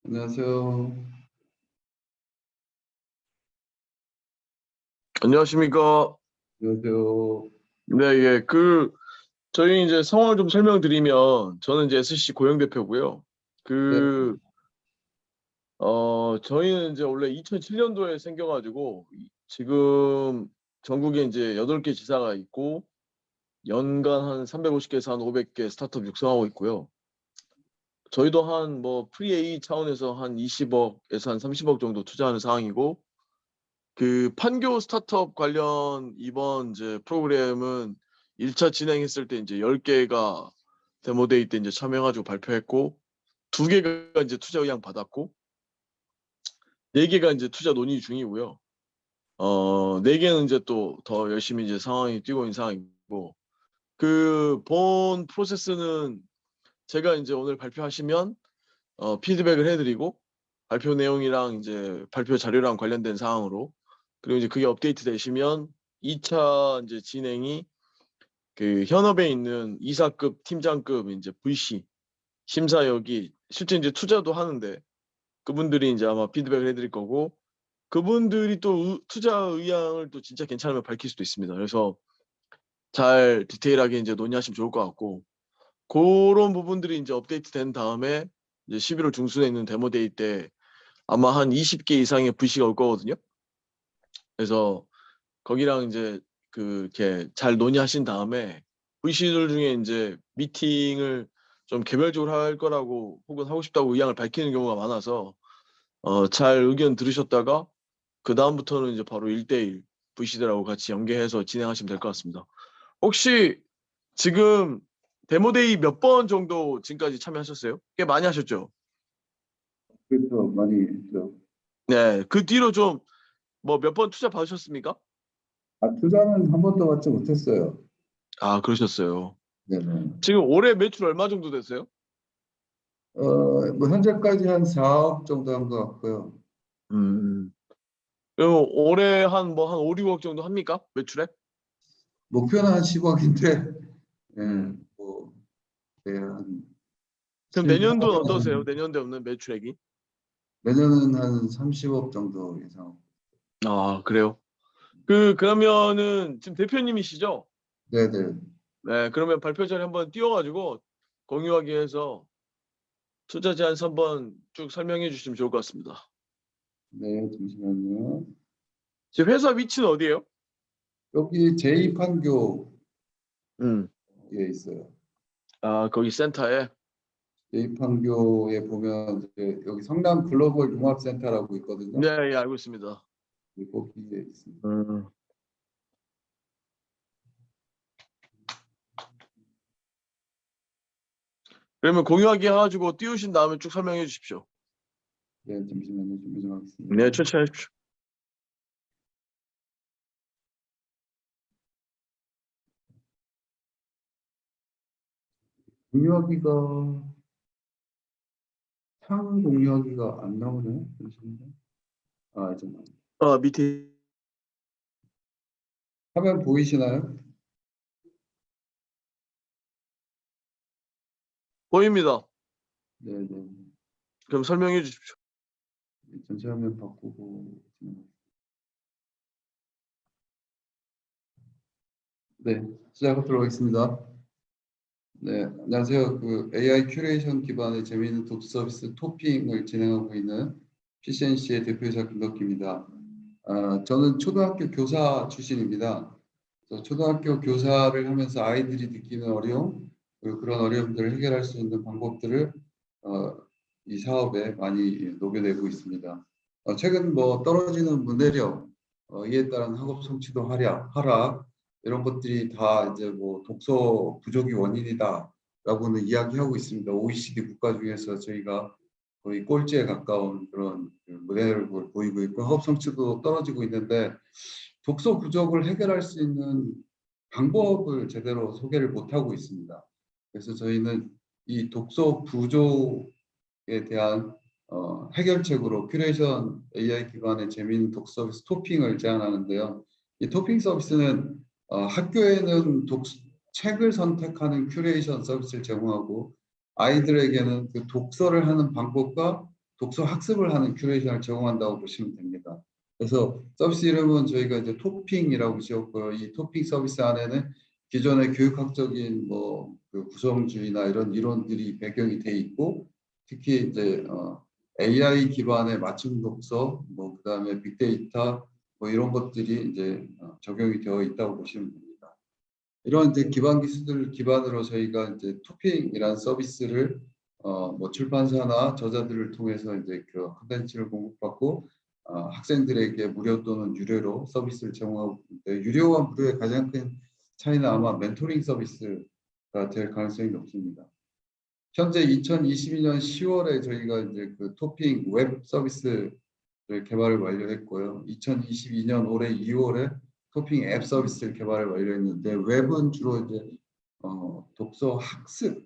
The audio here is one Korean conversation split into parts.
안녕하세요. 안녕하십니까. 안녕하세요. 네, 예. 저희 이제 상황을 좀 설명드리면, 저는 이제 SC 고용 대표고요. 네, 저희는 이제 원래 2007년도에 생겨가지고, 지금 전국에 이제 8개 지사가 있고, 연간 한 350개에서 한 500개 스타트업 육성하고 있고요. 저희도 한 뭐 프리-A 차원에서 한 20억에서 한 30억 정도 투자하는 상황이고, 판교 스타트업 관련 이번 이제 프로그램은 1차 진행했을 때 이제 10개가 데모데이 때 이제 참여해가지고 발표했고, 2개가 이제 투자 의향 받았고, 4개가 이제 투자 논의 중이고요. 4개는 이제 또 더 열심히 이제 상황이 뛰고 있는 상황이고, 본 프로세스는 제가 이제 오늘 발표하시면 피드백을 해드리고, 발표 내용이랑 이제 발표 자료랑 관련된 사항으로, 그리고 이제 그게 업데이트 되시면 2차 이제 진행이 현업에 있는 이사급, 팀장급 이제 VC 심사역이 실제 이제 투자도 하는데, 그분들이 이제 아마 피드백을 해드릴 거고, 그분들이 또 투자 의향을 또 진짜 괜찮으면 밝힐 수도 있습니다. 그래서 잘 디테일하게 이제 논의하시면 좋을 것 같고, 그런 부분들이 이제 업데이트 된 다음에 이제 11월 중순에 있는 데모데이 때 아마 한 20개 이상의 VC가 올 거거든요. 그래서 거기랑 이제 이렇게 잘 논의하신 다음에 VC들 중에 이제 미팅을 좀 개별적으로 할 거라고 혹은 하고 싶다고 의향을 밝히는 경우가 많아서 잘 의견 들으셨다가 그 다음부터는 이제 바로 1대1 VC들하고 같이 연계해서 진행하시면 될 것 같습니다. 혹시 지금 데모데이 몇 번 정도 지금까지 참여하셨어요? 꽤 많이 하셨죠? 그렇죠. 많이 했죠. 네, 그 뒤로 좀 뭐 몇 번 투자 받으셨습니까? 투자는 한 번도 받지 못했어요. 아, 그러셨어요. 네네. 지금 올해 매출 얼마 정도 됐어요? 뭐 현재까지 한 4억 정도 한 것 같고요. 음. 그럼 올해 한 5, 6억 정도 합니까? 매출에? 목표는 한 10억인데, 예, 음. 뭐, 네, 한 그럼 7, 내년도는 8억은 어떠세요? 내년도에 없는 매출액이? 내년은 한 30억 정도 예상. 아, 그래요? 그러면은 지금 대표님이시죠? 네네. 네, 그러면 발표 전에 한번 띄워가지고 공유하기 위해서 투자 제안 한번 쭉 설명해 주시면 좋을 것 같습니다. 네, 잠시만요. 지금 회사 위치는 어디예요? 여기 제2판교에 음. 있어요. 아, 거기 센터에? 제2판교에 보면 이제 여기 성남 글로벌 융합센터라고 있거든요. 네, 예, 알고 있습니다. 거기에 있습니다. 음. 그러면 공유하기 해가지고 띄우신 다음에 쭉 설명해 주십시오. 네, 잠시만요. 준비 좀 하겠습니다. 네, 천천히 하십시오. 공유하기가 창 공유하기가 안 나오네. 잠시만요. 잠깐만. 밑에 화면 보이시나요? 보입니다. 네, 네. 그럼 설명해 주십시오. 전체 화면 바꾸고. 네, 시작하도록 하겠습니다. 네, 안녕하세요. AI 큐레이션 기반의 재미있는 독서 서비스 토핑을 진행하고 있는 PCNC의 대표이사 김덕기입니다. 저는 초등학교 교사 출신입니다. 그래서 초등학교 교사를 하면서 아이들이 느끼는 어려움, 그리고 그런 어려움들을 해결할 수 있는 방법들을 이 사업에 많이 녹여내고 있습니다. 최근 뭐 떨어지는 문해력, 이에 따른 학업 성취도 하락 이런 것들이 다 이제 뭐 독서 부족이 원인이다라고는 이야기하고 있습니다. OECD 국가 중에서 저희가 거의 꼴찌에 가까운 그런 그 모델을 보이고 있고 학업 성취도 떨어지고 있는데 독서 부족을 해결할 수 있는 방법을 제대로 소개를 못하고 있습니다. 그래서 저희는 이 독서 부족에 대한 해결책으로 큐레이션 AI 기반의 재미있는 독서 서비스 토핑을 제안하는데요. 이 토핑 서비스는 학교에는 책을 선택하는 큐레이션 서비스를 제공하고 아이들에게는 그 독서를 하는 방법과 독서 학습을 하는 큐레이션을 제공한다고 보시면 됩니다. 그래서 서비스 이름은 저희가 이제 토핑이라고 지었고요. 이 토핑 서비스 안에는 기존의 교육학적인 그 구성주의나 이런 이론들이 배경이 돼 있고 특히 이제 AI 기반의 맞춤 독서, 그다음에 빅데이터 이런 것들이 이제 적용이 되어 있다고 보시면 됩니다. 이런 이제 기반 기술들 기반으로 저희가 이제 토핑이라는 서비스를 출판사나 저자들을 통해서 이제 그 콘텐츠를 공급받고 학생들에게 무료 또는 유료로 서비스를 제공하고 있는데 유료와 무료의 가장 큰 차이는 아마 멘토링 서비스가 될 가능성이 높습니다. 현재 2022년 10월에 저희가 이제 그 토핑 웹 서비스를 개발을 완료했고요. 2022년 올해 2월에 토핑 앱 서비스를 개발을 완료했는데 웹은 주로 이제 독서 학습에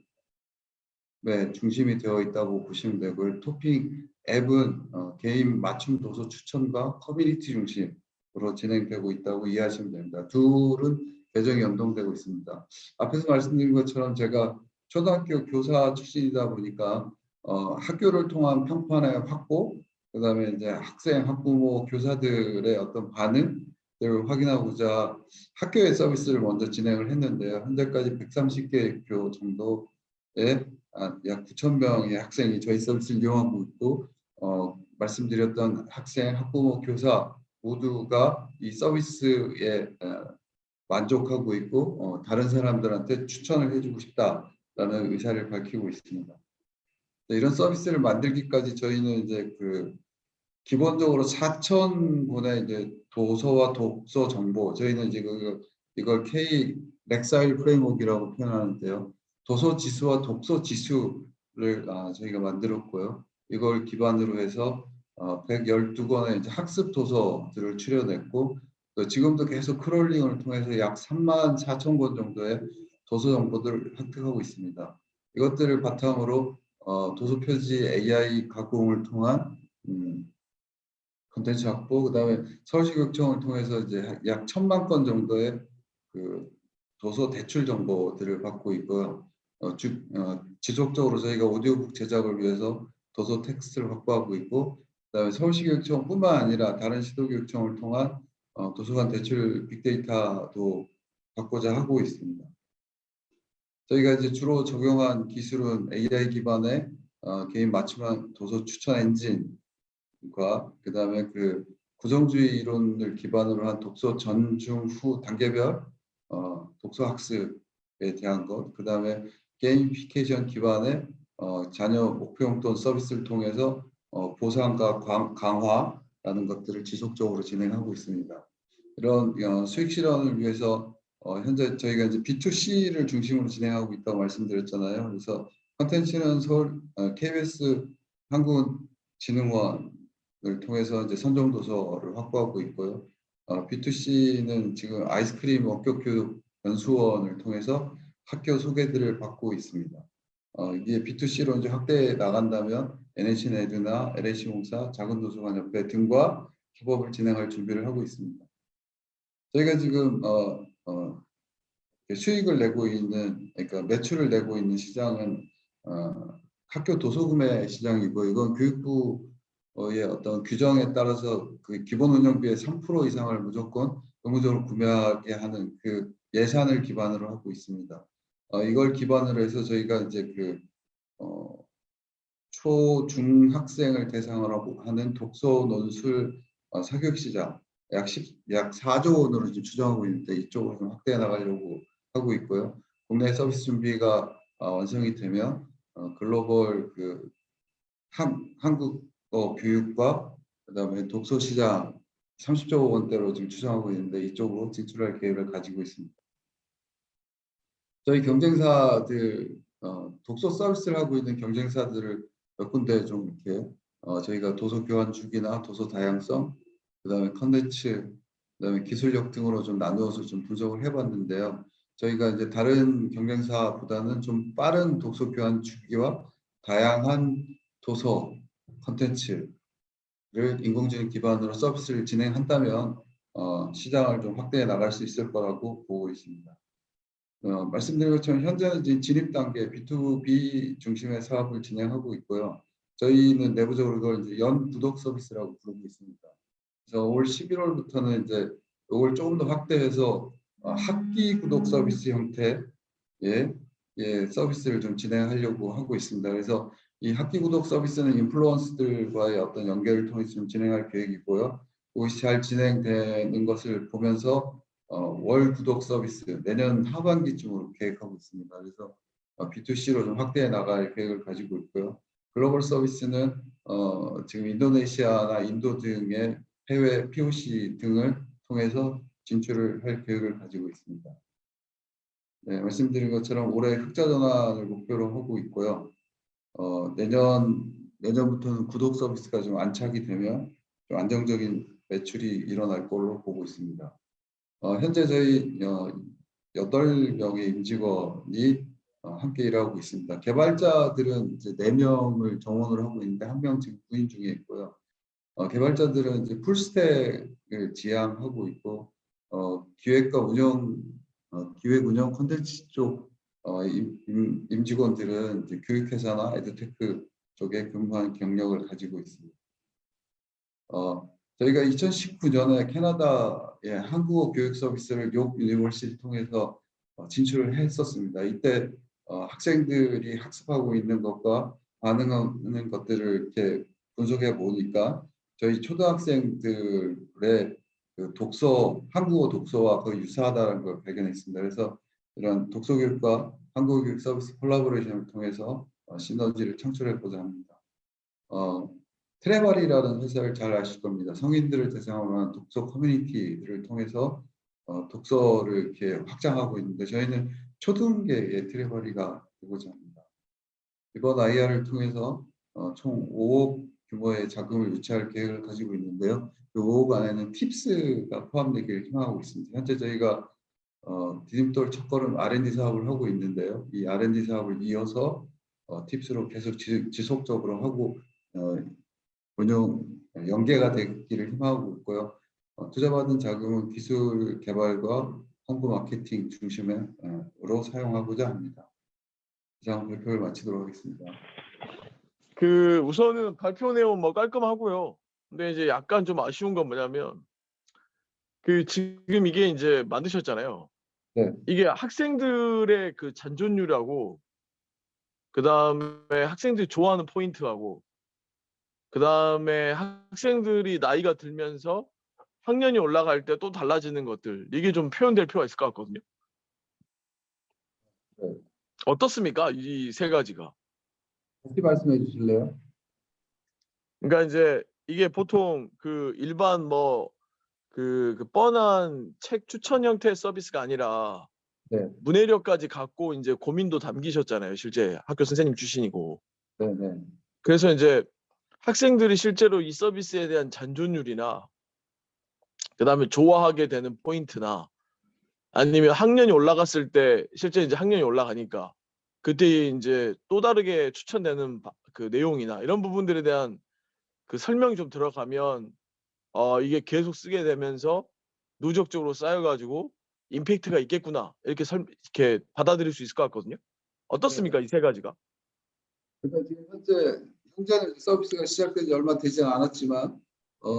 중심이 되어 있다고 보시면 되고요. 토핑 앱은 개인 맞춤 도서 추천과 커뮤니티 중심으로 진행되고 있다고 이해하시면 됩니다. 둘은 계정이 연동되고 있습니다. 앞에서 말씀드린 것처럼 제가 초등학교 교사 출신이다 보니까 학교를 통한 평판의 확보, 그다음에 이제 학생, 학부모, 교사들의 어떤 반응을 확인하고자 학교의 서비스를 먼저 진행을 했는데요. 현재까지 130개 교 정도의 약 9,000명의 학생이 저희 서비스를 이용하고 있고 말씀드렸던 학생, 학부모, 교사 모두가 이 서비스에 만족하고 있고 다른 사람들한테 추천을 해주고 싶다라는 의사를 밝히고 있습니다. 이런 서비스를 만들기까지 저희는 이제 기본적으로 4,000권의 이제 도서와 독서 정보, 저희는 이제 이걸 K 렉사일 프레임워크라고 표현하는데요. 도서 지수와 독서 지수를 저희가 만들었고요. 이걸 기반으로 해서 112권의 이제 학습 도서들을 추려냈고 지금도 계속 크롤링을 통해서 약 34,000권 정도의 도서 정보들을 획득하고 있습니다. 이것들을 바탕으로 도서 표지 AI 가공을 통한 콘텐츠 확보, 그다음에 서울시교육청을 통해서 이제 약 1,000만 건 정도의 그 도서 대출 정보들을 받고 있고요. 지속적으로 저희가 오디오북 제작을 위해서 도서 텍스트를 확보하고 있고, 그다음에 서울시교육청뿐만 아니라 다른 시도교육청을 통한 도서관 대출 빅데이터도 받고자 하고 있습니다. 저희가 이제 주로 적용한 기술은 AI 기반의 개인 맞춤형 도서 추천 엔진과 그다음에 구성주의 이론을 기반으로 한 독서 전, 중, 후 단계별 독서 학습에 대한 것, 그다음에 게이미피케이션 기반의 자녀 목표 용돈 서비스를 통해서 보상과 강화라는 것들을 지속적으로 진행하고 있습니다. 이런 수익 실현을 위해서 현재 저희가 이제 B2C를 중심으로 진행하고 있다고 말씀드렸잖아요. 그래서 컨텐츠는 서울 KBS 한국진흥원을 통해서 이제 선정 도서를 확보하고 있고요. B2C는 지금 아이스크림 원격 교육 연수원을 통해서 학교 소개들을 받고 있습니다. 이게 B2C로 이제 확대해 나간다면 NHN에드나 LH공사, 작은도서관협회 등과 협업을 진행할 준비를 하고 있습니다. 저희가 지금 수익을 내고 있는, 그러니까 매출을 내고 있는 시장은 학교 도서구매 시장이고, 이건 교육부의 어떤 규정에 따라서 기본 운영비의 3% 이상을 무조건 의무적으로 구매하게 하는 예산을 기반으로 하고 있습니다. 이걸 기반으로 해서 저희가 이제 초, 중 학생을 대상으로 하는 독서 논술 사교육 시장 약 4조 원으로 지금 추정하고 있는데 이쪽으로 좀 확대해 나가려고 하고 있고요. 국내 서비스 준비가 완성이 되면 글로벌 한국어 교육과 그다음에 독서 시장 30조 원대로 지금 추정하고 있는데 이쪽으로 진출할 계획을 가지고 있습니다. 저희 경쟁사들 독서 서비스를 하고 있는 경쟁사들을 몇 군데 좀 이렇게 저희가 도서 교환 주기나 도서 다양성, 그다음에 컨텐츠, 그다음에 기술력 등으로 좀 나누어서 좀 분석을 해봤는데요. 저희가 이제 다른 경쟁사보다는 좀 빠른 독서 교환 주기와 다양한 도서 컨텐츠를 인공지능 기반으로 서비스를 진행한다면 시장을 좀 확대해 나갈 수 있을 거라고 보고 있습니다. 말씀드린 것처럼 현재는 이제 진입 단계 B2B 중심의 사업을 진행하고 있고요. 저희는 내부적으로 이걸 이제 연 구독 서비스라고 부르고 있습니다. 그래서 올 11월부터는 이제 이걸 조금 더 확대해서 학기 구독 서비스 형태의 서비스를 좀 진행하려고 하고 있습니다. 그래서 이 학기 구독 서비스는 인플루언서들과의 어떤 연계를 통해서 좀 진행할 계획이고요. 그것이 잘 진행되는 것을 보면서 월 구독 서비스 내년 하반기쯤으로 계획하고 있습니다. 그래서 B2C로 좀 확대해 나갈 계획을 가지고 있고요. 글로벌 서비스는 지금 인도네시아나 인도 등의 해외 POC 등을 통해서 진출을 할 계획을 가지고 있습니다. 네, 말씀드린 것처럼 올해 흑자 전환을 목표로 하고 있고요. 내년부터는 구독 서비스가 좀 안착이 되면 좀 안정적인 매출이 일어날 걸로 보고 있습니다. 현재 저희 8명의 임직원이 함께 일하고 있습니다. 개발자들은 이제 4명을 정원을 하고 있는데 1명 지금 구인 중에 있고요. 개발자들은 이제 풀스택을 지향하고 있고 기획과 운영, 기획 운영 콘텐츠 쪽 임직원들은 이제 교육회사나 에듀테크 쪽에 근무한 경력을 가지고 있습니다. 저희가 2019년에 캐나다의 한국어 교육 서비스를 욕 유니버시티를 통해서 진출을 했었습니다. 이때 학생들이 학습하고 있는 것과 반응하는 것들을 이렇게 분석해 보니까 저희 초등학생들의 그 한국어 독서와 거의 유사하다는 걸 발견했습니다. 그래서 이런 독서 교육과 한국어 교육 서비스 콜라보레이션을 통해서 시너지를 창출해보자 합니다. 트레바리라는 회사를 잘 아실 겁니다. 성인들을 대상으로 한 독서 커뮤니티를 통해서 독서를 이렇게 확장하고 있는데 저희는 초등계의 트레바리가 되고자 합니다. 이번 IR을 통해서 총 5억 규모의 자금을 유치할 계획을 가지고 있는데요. 그 5억 안에는 팁스가 포함되기를 희망하고 있습니다. 현재 저희가 디딤돌 첫걸음 R&D 사업을 하고 있는데요. 이 R&D 사업을 이어서 팁스로 계속 지속적으로 하고 운영 연계가 되기를 희망하고 있고요. 투자받은 자금은 기술 개발과 홍보 마케팅 중심으로 사용하고자 합니다. 이상 발표를 마치도록 하겠습니다. 우선은 발표 내용 뭐 깔끔하고요. 근데 이제 약간 좀 아쉬운 건 뭐냐면 지금 이게 이제 만드셨잖아요. 네. 이게 학생들의 그 잔존율하고 그다음에 학생들이 좋아하는 포인트하고 그다음에 학생들이 나이가 들면서 학년이 올라갈 때 또 달라지는 것들 이게 좀 표현될 필요가 있을 것 같거든요. 네. 어떻습니까? 이 세 가지가. 다시 말씀해 주실래요? 그러니까 이제 이게 보통 일반 뭐 뻔한 책 추천 형태의 서비스가 아니라 네. 문해력까지 갖고 이제 고민도 담기셨잖아요. 실제 학교 선생님 출신이고. 네, 네. 그래서 이제 학생들이 실제로 이 서비스에 대한 잔존율이나 그다음에 좋아하게 되는 포인트나 아니면 학년이 올라갔을 때 실제 이제 학년이 올라가니까 그때 이제 또 다르게 추천되는 그 내용이나 이런 부분들에 대한 그 설명이 좀 들어가면 이게 계속 쓰게 되면서 누적적으로 쌓여 가지고 '임팩트가 있겠구나.' 이렇게 받아들일 수 있을 것 같거든요. 네, 네. 어떻습니까? 이 세 가지가? 그러니까 지금 현재는 서비스가 시작된 지 얼마 되지 않았지만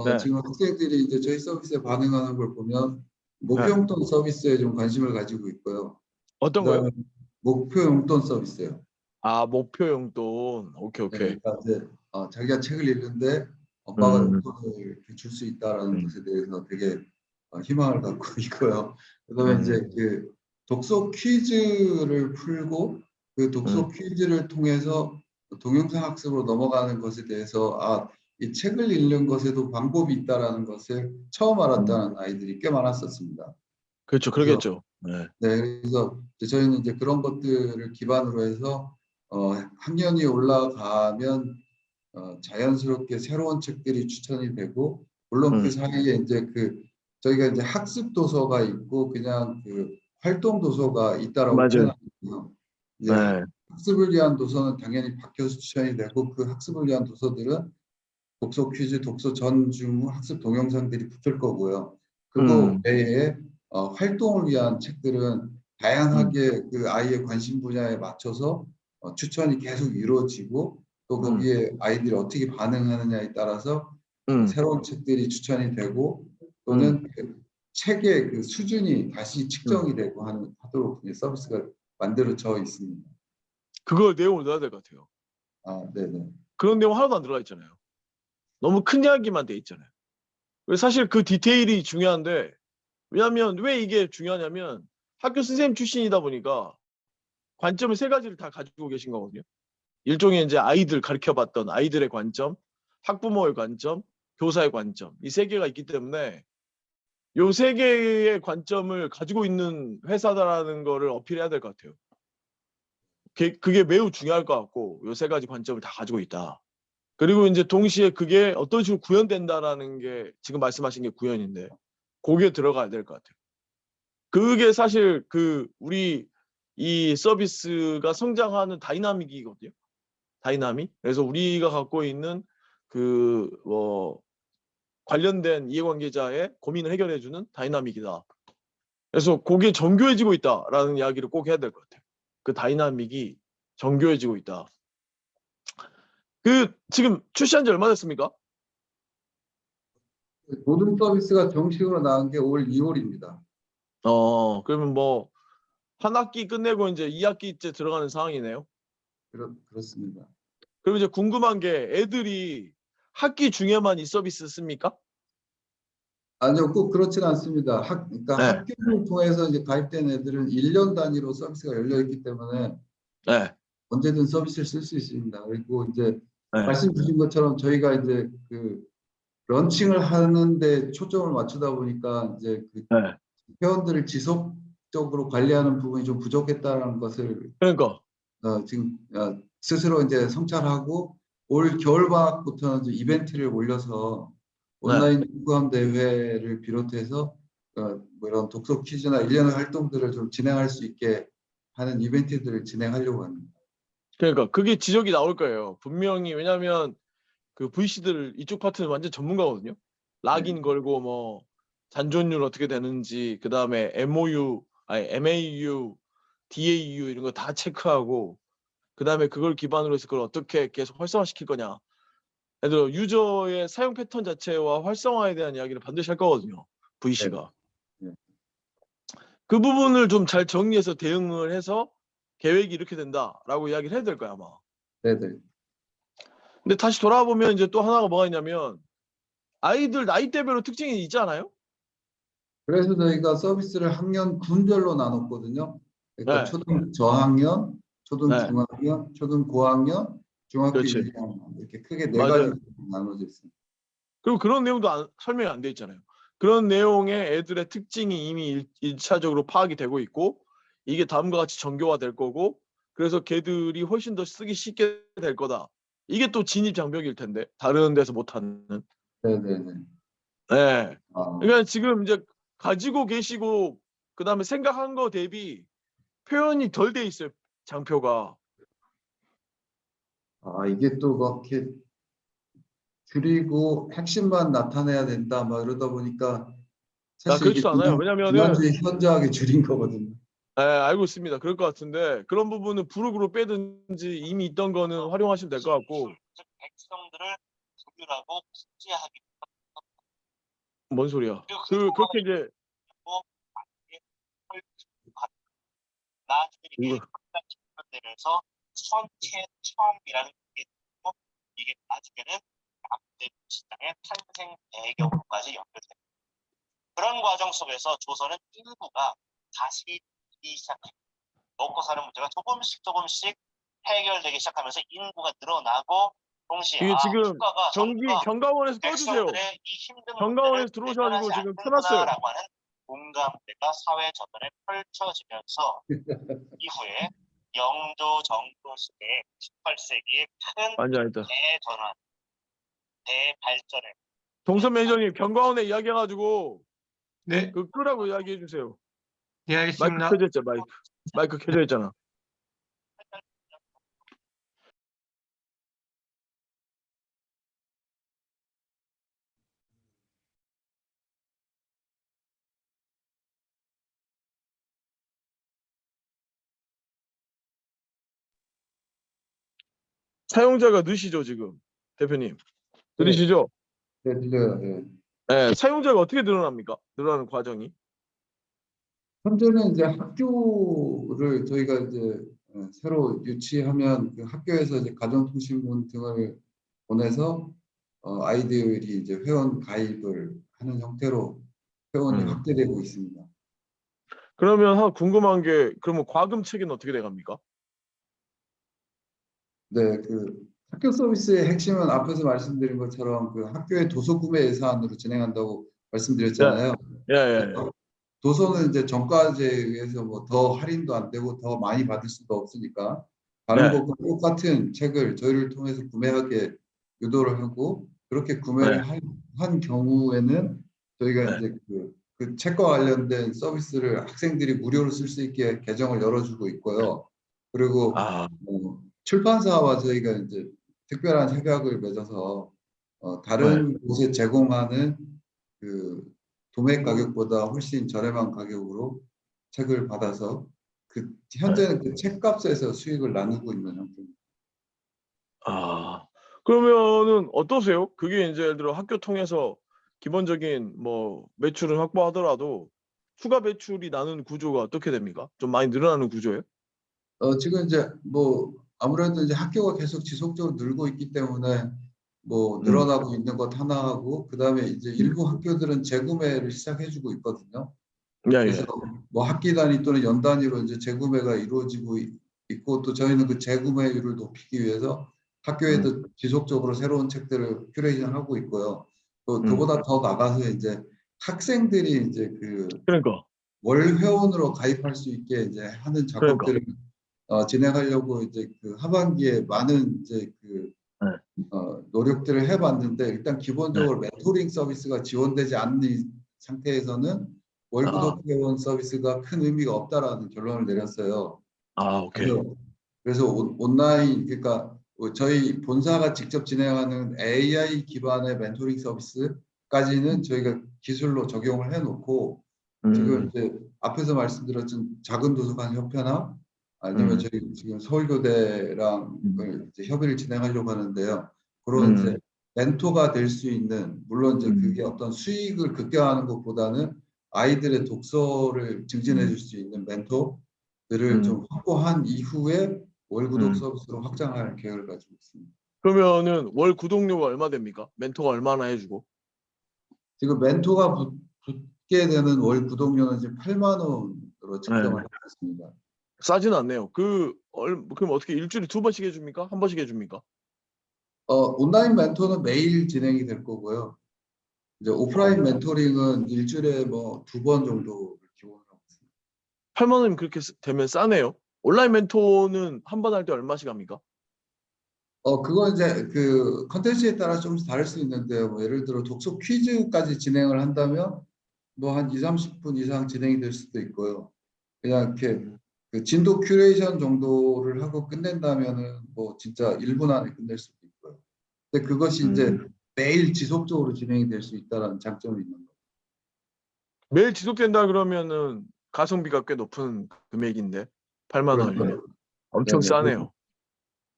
네. 지금 학생들이 이제 저희 서비스에 반응하는 걸 보면 목표 네. 용돈 서비스에 좀 관심을 가지고 있고요. 어떤 거요? 그다음에 목표 용돈 서비스요. 아 목표 용돈. 오케이, 네, 오케이. 그러니까 이제 자기가 책을 읽는데 엄마가 음. 용돈을 줄 수 있다라는 음. 것에 대해서 되게 희망을 갖고 있고요. 그다음에 음. 이제 그 독서 퀴즈를 풀고 그 독서 퀴즈를 통해서 동영상 학습으로 넘어가는 것에 대해서 이 책을 읽는 것에도 방법이 있다라는 것을 처음 알았다는 아이들이 꽤 많았었습니다. 그렇죠. 그래서 그러겠죠. 네. 네, 그래서 저희는 이제 그런 것들을 기반으로 해서 학년이 올라가면 자연스럽게 새로운 책들이 추천이 되고, 물론 그 사이에 이제 저희가 이제 학습 도서가 있고 그냥 활동 도서가 있다라고 맞아요. 표현하거든요. 이제 네. 학습을 위한 도서는 당연히 바뀌어서 추천이 되고, 그 학습을 위한 도서들은 독서 퀴즈, 독서 전중 학습 동영상들이 붙을 거고요. 그거 음, 외에 활동을 위한 책들은 음, 다양하게 그 아이의 관심 분야에 맞춰서 추천이 계속 이루어지고, 또 음, 거기에 아이들이 어떻게 반응하느냐에 따라서 음, 새로운 책들이 추천이 되고, 음, 또는 책의 수준이 다시 음. 측정이 되고 하도록 서비스가 만들어져 있습니다. 그걸 내용을 넣어야 될 것 같아요. 네네. 그런 내용 하나도 안 들어가 있잖아요. 너무 큰 이야기만 돼 있잖아요. 사실 그 디테일이 중요한데, 왜냐하면 왜 이게 중요하냐면 학교 선생님 출신이다 보니까 관점을 세 가지를 다 가지고 계신 거거든요. 일종의 이제 아이들 가르쳐봤던 아이들의 관점, 학부모의 관점, 교사의 관점, 이 세 개가 있기 때문에 요 세 개의 관점을 가지고 있는 회사다라는 거를 어필해야 될 것 같아요. 그게 매우 중요할 것 같고, 요 세 가지 관점을 다 가지고 있다. 그리고 이제 동시에 그게 어떤 식으로 구현된다라는 게 지금 말씀하신 게 구현인데, 거기에 들어가야 될 것 같아요. 그게 사실 우리 이 서비스가 성장하는 다이나믹이거든요. 다이나믹. 그래서 우리가 갖고 있는 뭐 관련된 이해관계자의 고민을 해결해 주는 다이나믹이다. 그래서 그게 정교해지고 있다라는 이야기를 꼭 해야 될 것 같아요. 그 다이나믹이 정교해지고 있다. 지금 출시한 지 얼마 됐습니까? 모든 서비스가 정식으로 나온 게 올 2월입니다. 그러면 뭐 한 학기 끝내고 이제 2학기째 들어가는 상황이네요. 그렇습니다. 그리고 이제 궁금한 게 애들이 학기 중에만 이 서비스 씁니까? 아니요, 꼭 그렇지는 않습니다. 그러니까 네. 학교를 통해서 이제 가입된 애들은 1년 단위로 서비스가 열려 있기 때문에 네. 언제든 서비스를 쓸 수 있습니다. 그리고 이제 네. 말씀 주신 것처럼 저희가 이제 런칭을 하는데 초점을 맞추다 보니까 이제 네. 회원들을 지속적으로 관리하는 부분이 좀 부족했다는 것을 그러니까. 지금 스스로 이제 성찰하고, 올 겨울방학부터는 이제 이벤트를 올려서 네. 온라인 독후감 대회를 비롯해서 뭐 이런 독서 퀴즈나 일련의 활동들을 좀 진행할 수 있게 하는 이벤트들을 진행하려고 합니다. 그러니까 그게 지적이 나올 거예요. 분명히. 왜냐하면 그 VC들 이쪽 파트는 완전 전문가거든요. 네. 락인 걸고 뭐 잔존율 어떻게 되는지, 그다음에 MAU, DAU 이런 거 다 체크하고, 그다음에 그걸 기반으로 해서 그걸 어떻게 계속 활성화시킬 거냐. 예를 들어 유저의 사용 패턴 자체와 활성화에 대한 이야기를 반드시 할 거거든요. 네. VC가. 네. 그 부분을 좀 잘 정리해서 대응을 해서 계획이 이렇게 된다라고 이야기를 해야 될 거야, 아마. 네. 근데 다시 돌아와 보면 이제 또 하나가 뭐가 있냐면, 아이들 나이대별로 특징이 있지 않아요? 그래서 저희가 서비스를 학년 군별로 나눴거든요. 그러니까 네. 초등 저학년, 초등 네. 중학년, 초등 고학년, 중학교 그렇지. 1학년, 이렇게 크게 네 맞아요. 가지로 나눠져 있습니다. 그리고 그런 내용도 설명이 안 돼 있잖아요. 그런 내용의 애들의 특징이 이미 1차적으로 파악이 되고 있고, 이게 다음과 같이 정교화될 거고, 그래서 걔들이 훨씬 더 쓰기 쉽게 될 거다. 이게 또 진입 장벽일 텐데, 다른 데서 못하는. 네네네. 네. 아, 그러니까 지금 이제 가지고 계시고 그다음에 생각한 거 대비 표현이 덜 돼 있어요, 장표가. 이게 또 그렇게 줄이고 핵심만 나타내야 된다, 막 이러다 보니까 사실 이게 그렇지도 않아요. 왜냐면은, 지난주에 현저하게 줄인 거거든요. 알고 있습니다. 그럴 것 같은데, 그런 부분은 부록으로 빼든지 이미 있던 거는 활용하시면 될 것 같고. 백성들을 조율하고 숙지하기. 뭔 소리야? 그렇게 이제 나중에 이게 대해서 처음이라는 게 있고, 이게 나중에는 남대 시장의 탄생 배경까지 연결됩니다. 그런 과정 속에서 조선은 인구가 다시 시작합니다. 먹고 사는 문제가 조금씩 해결되기 시작하면서 인구가 늘어나고, 동시에 이게 지금 정부가 경가원에서 꺼주세요. 백성들의 이 힘든 경가원에서 문제를 들어오셔가지고 해결하지 지금 켜놨어요. 않는구나라고 하는 공감대가 사회 전반에 펼쳐지면서 이후에 영조 정조 시대 18세기의 큰 앉아있다. 대전환, 대발전을 동선 매니저님 경과원에 이야기해가지고 네, 그 끄라고 이야기해 주세요. 예, 마이크 알겠습니다. 켜져 있잖아. 마이크 켜져 있잖아. 사용자가 느시죠 지금 대표님. 들리시죠? 네, 들려요. 네. 네, 사용자가 어떻게 늘어납니까? 늘어나는 과정이. 현재는 이제 학교를 저희가 이제 새로 유치하면 그 학교에서 이제 가정통신문 등을 보내서 아이들이 이제 회원 가입을 하는 형태로 회원이 확대되고 있습니다. 그러면 하나 궁금한 게 그러면 과금 체계는 어떻게 돼갑니까? 네, 그 학교 서비스의 핵심은 앞에서 말씀드린 것처럼 그 학교의 도서 구매 예산으로 진행한다고 말씀드렸잖아요. 예. 도서는 이제 정가제에 의해서 뭐 더 할인도 안 되고 더 많이 받을 수도 없으니까 다른 네. 것과 똑같은 책을 저희를 통해서 구매하게 유도를 하고 그렇게 구매를 한 경우에는 저희가 네. 이제 그 책과 관련된 서비스를 학생들이 무료로 쓸 수 있게 계정을 열어주고 있고요. 그리고 아, 출판사와 저희가 이제 특별한 협약을 맺어서 다른 곳에 제공하는 그 도매 가격보다 훨씬 저렴한 가격으로 책을 받아서 그 현재는 그 책값에서 수익을 나누고 있는 형태입니다. 그러면은 어떠세요? 그게 이제 예를 들어 학교 통해서 기본적인 뭐 매출은 확보하더라도 추가 매출이 나는 구조가 어떻게 됩니까? 좀 많이 늘어나는 구조예요? 지금 이제 뭐 아무래도 이제 학교가 계속 지속적으로 늘고 있기 때문에 뭐 늘어나고 있는 것 하나하고 그다음에 이제 일부 학교들은 재구매를 시작해주고 있거든요. 그래서 뭐 학기 단위 또는 연 단위로 이제 재구매가 이루어지고 있고 또 저희는 그 재구매율을 높이기 위해서 학교에도 지속적으로 새로운 책들을 큐레이션하고 있고요. 또 그보다 더 나가서 이제 학생들이 이제 그 그러니까 월 회원으로 가입할 수 있게 이제 하는 작업들을 진행하려고 이제 그 하반기에 많은 이제 그 노력들을 해봤는데 일단 기본적으로 멘토링 서비스가 지원되지 않는 상태에서는 월 구독 회원 서비스가 큰 의미가 없다라는 결론을 내렸어요. 오케이. 그래서 온라인 그러니까 저희 본사가 직접 진행하는 AI 기반의 멘토링 서비스까지는 저희가 기술로 적용을 해놓고 지금 이제 앞에서 말씀드렸던 작은 도서관 협회나 아니면 저희 지금 서울교대랑 이제 협의를 진행하려고 하는데요. 그런 이제 멘토가 될 수 있는 물론 이제 그게 어떤 수익을 극대화하는 것보다는 아이들의 독서를 증진해 줄 수 있는 멘토들을 좀 확보한 이후에 월 구독 서비스로 확장할 계획을 가지고 있습니다. 그러면은 월 구독료가 얼마 됩니까? 멘토가 얼마나 해주고? 지금 멘토가 붙게 되는 월 구독료는 지금 8만 원으로 측정을 하고 있습니다. 싸지는 않네요. 그럼 어떻게 일주일에 2번씩 해줍니까? 한 번씩 해줍니까? 온라인 멘토는 매일 진행이 될 거고요. 이제 오프라인 멘토링은 일주일에 뭐 2번 정도 기원을 하고 있습니다. 8만 원이면 그렇게 되면 싸네요. 온라인 멘토는 한 번 할 때 얼마씩 합니까? 그건 이제 그 컨텐츠에 따라 조금씩 다를 수 있는데요. 뭐 예를 들어 독서 퀴즈까지 진행을 한다면 뭐 한 2, 30분 이상 진행이 될 수도 있고요. 그냥 이렇게 그 진도 큐레이션 정도를 하고 끝낸다면은 뭐 진짜 1분 안에 끝낼 수도 있고요. 근데 그것이 이제 매일 지속적으로 진행이 될 수 있다는 장점이 있는 거죠. 매일 지속된다 그러면은 가성비가 꽤 높은 금액인데 8만 원이면 엄청 네네. 싸네요.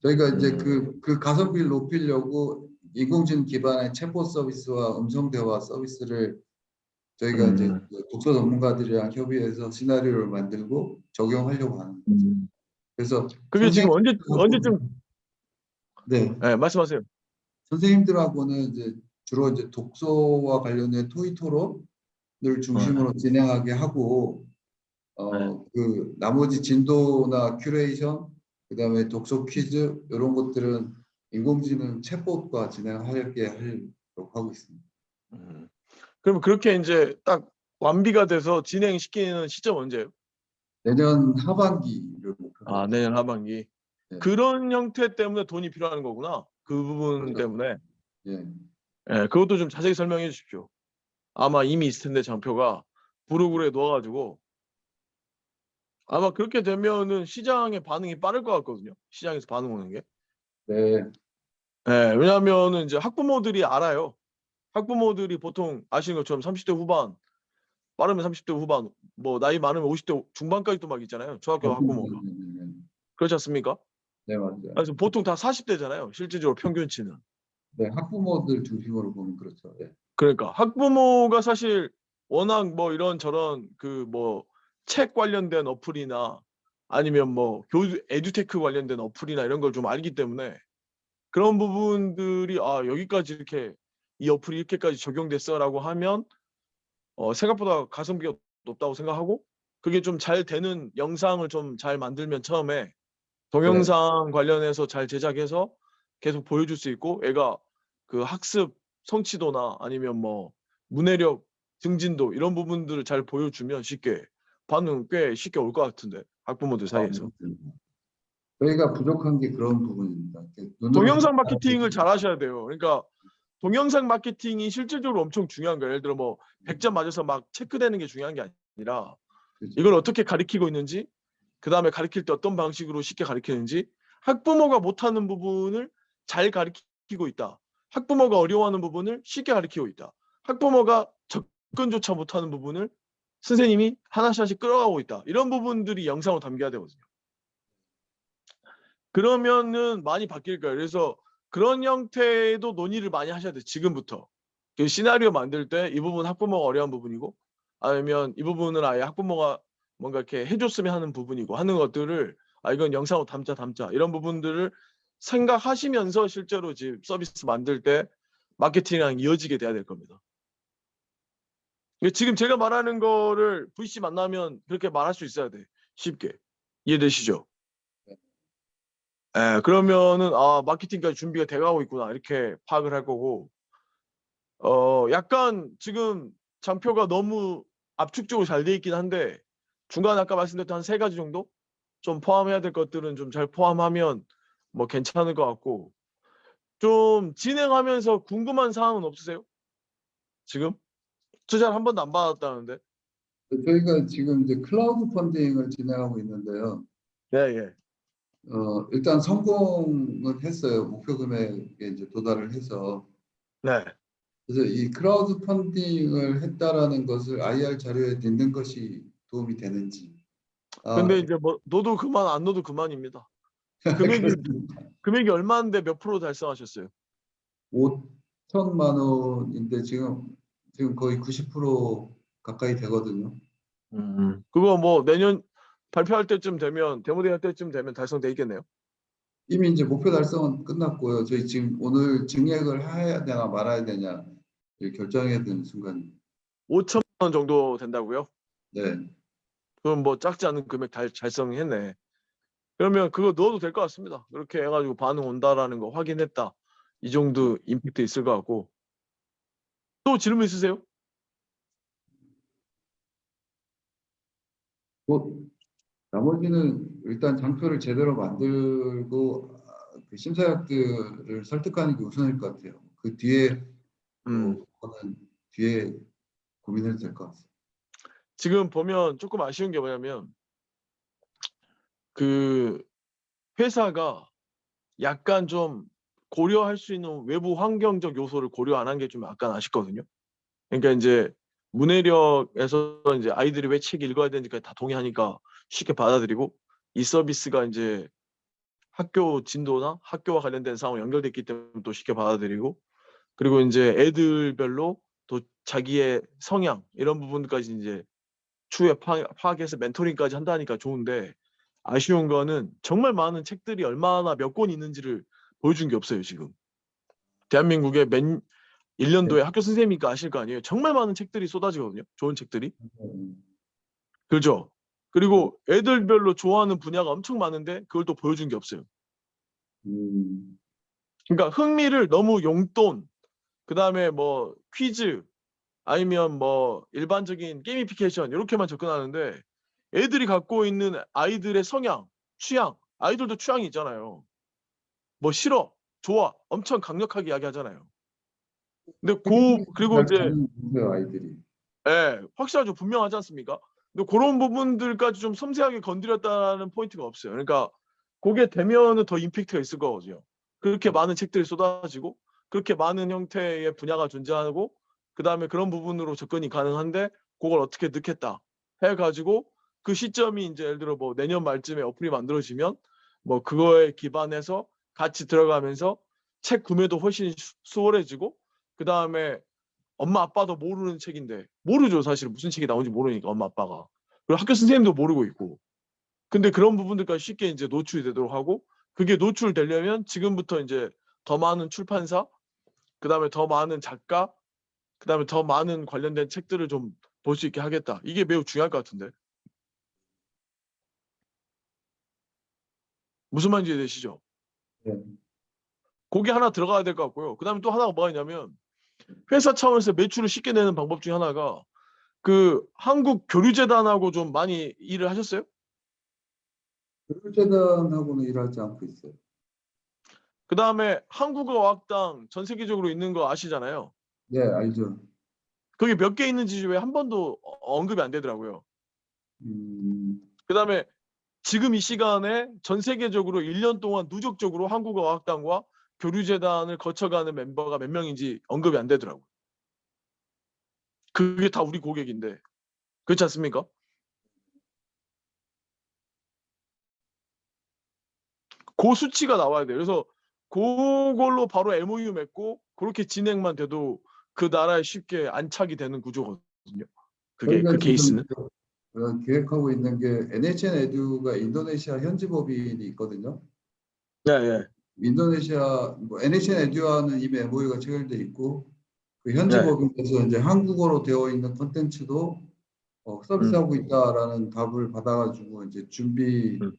저희가 이제 그 가성비를 높이려고 인공지능 기반의 챗봇 서비스와 음성 대화 서비스를 저희가 이제 그 독서 전문가들이랑 협의해서 시나리오를 만들고 적용하려고 하는 거죠. 그래서 그게 지금 언제쯤 네, 말씀하세요. 선생님들하고는 이제 주로 이제 독서와 관련된 토의 토론을 중심으로 진행하게 하고 그 나머지 진도나 큐레이션 그다음에 독서 퀴즈 이런 것들은 인공지능 챗봇과 진행하게 하려고 하고 있습니다. 그러면 그렇게 이제 딱 완비가 돼서 진행시키는 시점 언제예요? 내년 하반기를 목표로. 내년 하반기. 네. 그런 형태 때문에 돈이 필요한 거구나. 그 부분 그렇죠. 때문에. 예. 예, 그것도 좀 자세히 설명해 주십시오. 아마 이미 있을 텐데 장표가 브로그에 넣어가지고 아마 그렇게 되면은 시장의 반응이 빠를 것 같거든요. 시장에서 반응 오는 게. 네, 예, 왜냐하면은 이제 학부모들이 알아요. 학부모들이 보통 아시는 것처럼 30대 후반, 빠르면 30대 후반, 뭐 나이 많으면 50대 중반까지도 막 있잖아요. 중학교 학부모가. 그렇지 않습니까? 네, 맞아요. 그래서 보통 다 40대잖아요. 실질적으로 평균치는. 네, 학부모들 중심으로 보면 그렇죠. 네. 그러니까 학부모가 사실 워낙 뭐 이런저런 그 뭐 책 관련된 어플이나 아니면 뭐 교수 에듀테크 관련된 어플이나 이런 걸 좀 알기 때문에 그런 부분들이 '아 여기까지 이렇게 이 어플이 이렇게까지 적용됐어.'라고 하면 생각보다 가성비가 높다고 생각하고 그게 좀 잘 되는 영상을 좀 잘 만들면 처음에 네, 동영상 관련해서 잘 제작해서 계속 보여줄 수 있고 애가 그 학습 성취도나 아니면 뭐 문해력 증진도 이런 부분들을 잘 보여주면 쉽게 반응 꽤 쉽게 올 것 같은데 학부모들 사이에서. 맞습니다. 저희가 부족한 게 그런 부분입니다. 이렇게 눈으로 동영상 생각하는 마케팅을 게 잘하셔야 돼요. 그러니까 동영상 마케팅이 실질적으로 엄청 중요한 거예요. 예를 들어 뭐 100점 맞아서 막 체크되는 게 중요한 게 아니라 그죠. 이걸 어떻게 가리키고 있는지 그다음에 가르칠 때 어떤 방식으로 쉽게 가르치는지 학부모가 못하는 부분을 잘 가르치고 있다. 학부모가 어려워하는 부분을 쉽게 가르치고 있다. 학부모가 접근조차 못하는 부분을 선생님이 하나씩 하나씩 끌어가고 있다. 이런 부분들이 영상으로 담겨야 되거든요. 그러면은 많이 바뀔 거예요. 그래서 그런 형태도 논의를 많이 하셔야 돼요. 지금부터. 그 시나리오 만들 때 이 부분 학부모가 어려운 부분이고 아니면 이 부분은 아예 학부모가 뭔가 이렇게 해 줬으면 하는 부분이고 하는 것들을 '아 이건 영상으로 담자.' 이런 부분들을 생각하시면서 실제로 이제 서비스 만들 때 마케팅이랑 이어지게 돼야 될 겁니다. 지금 제가 말하는 거를 VC 만나면 그렇게 말할 수 있어야 돼 쉽게. 이해되시죠? 예. 그러면은 '아 마케팅까지 준비가 돼 가고 있구나.' 이렇게 파악을 할 거고 약간 지금 장표가 너무 압축적으로 잘 돼 있긴 한데 중간에 아까 말씀드렸던 한 3 가지 정도 좀 포함해야 될 것들은 좀 잘 포함하면 뭐 괜찮을 것 같고 좀 진행하면서 궁금한 사항은 없으세요? 지금? 투자를 한 번도 안 받았다는데. 저희가 지금 이제 클라우드 펀딩을 진행하고 있는데요. 예예. 일단 성공은 했어요. 목표 금액에 이제 도달을 해서. 네. 그래서 이 크라우드 펀딩을 했다라는 것을 IR 자료에 넣는 것이 도움이 되는지. 아, 근데 이제 뭐 넣어도 그만 안 넣어도 그만입니다. 금액이 그렇습니다. 금액이 얼마인데 몇 프로 달성하셨어요? 5천만 원인데 지금 거의 90% 가까이 되거든요. 그거 뭐 내년 발표할 때쯤 되면 데모데이 할 때쯤 되면 달성돼 있겠네요. 이미 이제 목표 달성은 끝났고요. 저희 지금 오늘 증액을 해야 되나 말아야 되냐 결정해야 되는 순간. 5천만 원 정도 된다고요? 네. 그럼 뭐 작지 않은 금액 달성했네. 그러면 그거 넣어도 될 것 같습니다. 그렇게 해 가지고 반응 온다라는 거 확인했다. 이 정도 임팩트 있을 것 같고. 또 질문 있으세요? 뭐 나머지는 일단 장표를 제대로 만들고 그 심사위원들을 설득하는 게 우선일 것 같아요. 그 뒤에 음. 그거는 뒤에 고민해도 될 것 같습니다. 지금 보면 조금 아쉬운 게 뭐냐면 그 회사가 약간 좀 고려할 수 있는 외부 환경적 요소를 고려 안 한 게 좀 약간 아쉽거든요. 그러니까 인제 문해력에서 인제 아이들이 왜 책 읽어야 되는지까지 다 동의하니까 쉽게 받아들이고 이 서비스가 인제 학교 진도나 학교와 관련된 사항과 연결돼 있기 때문에 또 쉽게 받아들이고 그리고 인제 애들별로 또 자기의 성향 이런 부분까지 인제 추후에 파악해서 멘토링까지 한다니까 좋은데 아쉬운 거는 정말 많은 책들이 얼마나 몇 권 있는지를 보여준 게 없어요 지금. 대한민국에 1 년도에 학교 선생님이니까 아실 거 아니에요. 정말 많은 책들이 쏟아지거든요, 좋은 책들이. 음, 그죠? 네. 그리고 애들별로 좋아하는 분야가 엄청 많은데 그걸 또 보여준 게 없어요. 음, 그러니까 흥미를 너무 용돈 그다음에 뭐 퀴즈 아니면 뭐 일반적인 게이미피케이션 요렇게만 접근하는데 애들이 갖고 있는 아이들의 성향, 취향 아이들도 취향이 있잖아요. 뭐 싫어, 좋아 엄청 강력하게 이야기하잖아요. 근데 그리고 잘 이제 가는 거예요, 아이들이. 예, 확실하죠. 분명하지 않습니까? 근데 그런 부분들까지 좀 섬세하게 건드렸다는 포인트가 없어요. 그러니까 그게 되면은 더 임팩트가 있을 거거든요. 그렇게 많은 책들이 쏟아지고 그렇게 많은 형태의 분야가 존재하고 그다음에 그런 부분으로 접근이 가능한데 그걸 어떻게 넣겠다 해 가지고 그 시점이 인제 예를 들어 뭐 내년 말쯤에 어플이 만들어지면 뭐 그거에 기반해서 같이 들어가면서 책 구매도 훨씬 수월해지고 그다음에 엄마 아빠도 모르는 책인데 모르죠 사실 무슨 책이 나온지 모르니까 엄마 아빠가. 그리고 학교 선생님도 모르고 있고. 근데 그런 부분들까지 쉽게 인제 노출이 되도록 하고 그게 노출되려면 지금부터 인제 더 많은 출판사 그다음에 더 많은 작가 그다음에 더 많은 관련된 책들을 좀 볼 수 있게 하겠다. 이게 매우 중요할 것 같은데. 무슨 말인지 이해되시죠? 네. 고게 하나 들어가야 될 것 같고요. 그다음에 또 하나가 뭐가 있냐면 회사 차원에서 매출을 쉽게 내는 방법 중에 하나가 그 한국 교류재단하고 좀 많이 일을 하셨어요? 교육재단하고는 일하지 않고 있어요. 그다음에 한국어학당 전 세계적으로 있는 거 아시잖아요. 네, 알죠. 거기 몇 개 있는지 왜 한 번도 언급이 안 되더라고요. 음, 그다음에 지금 이 시간에 전 세계적으로 1년 동안 누적적으로 한국어학당과 교류재단을 거쳐가는 멤버가 몇 명인지 언급이 안 되더라고요. 그게 다 우리 고객인데. 그렇지 않습니까? 고 수치가 나와야 돼요. 그래서 고걸로 바로 MOU 맺고 고렇게 진행만 돼도 그 나라에 쉽게 안착이 되는 구조거든요. 그게 저희가 그 지금 케이스는. 기획하고 있는 게 NHN 에듀가 인도네시아 현지 법인이 있거든요. 예예. 인도네시아 뭐 NHN 에듀와는 이미 MOU가 체결돼 있고 그 현지 네. 법인에서 이제 한국어로 되어 있는 콘텐츠도 음. 서비스하고 있다라는 답을 받아가지고 이제 준비를 음.